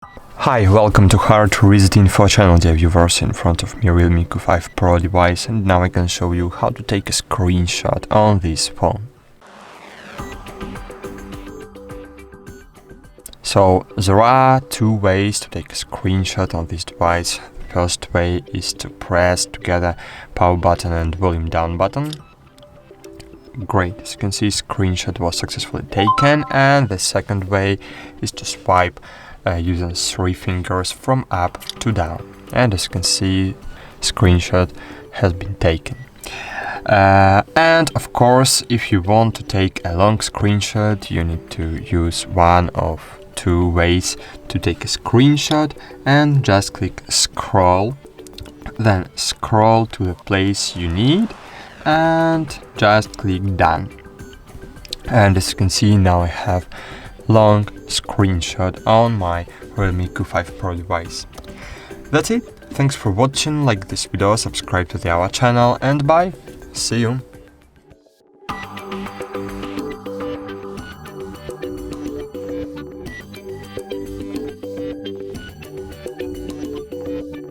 Hi, welcome to HardReset.Info channel, dear viewers. In front of me REALME Q5 Pro device, and now I can show you how to take a screenshot on this phone. So there are two ways to take a screenshot on this device. The first way is to press together power button and volume down button. Great, as you can see, screenshot was successfully taken. And the second way is to swipe using 3 fingers from up to down, and as you can see, screenshot has been taken. And of course, if you want to take a long screenshot, you need to use one of two ways to take a screenshot, and just click scroll, then scroll to the place you need and just click done. And as you can see, now I have long screenshot on my REALME Q5 Pro device. That's it. Thanks for watching. Like this video, subscribe to our channel, and bye. See you.